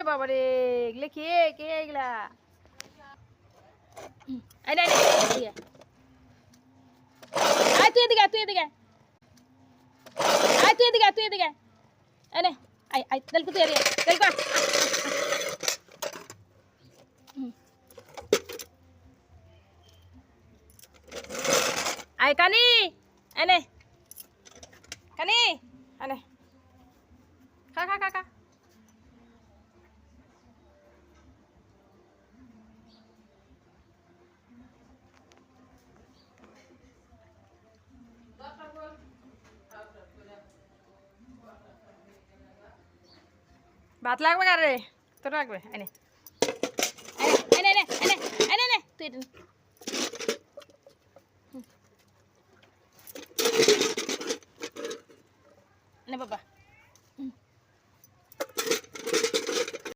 বাবারে এগুলো কে কে এগুলা আয় না আয় তুই এদিকে তুই এদিকে আয় তুই এদিকে তুই এদিকে আয় না আয় আয় তেলকু তুই এদিকে তেলকু আয় কানি এনে কানি এনে খা খা খা খা ভাত লাগবে কারে তোর লাগবে এনে এনে এনে এনে এনে এনে তুই এনে বাবা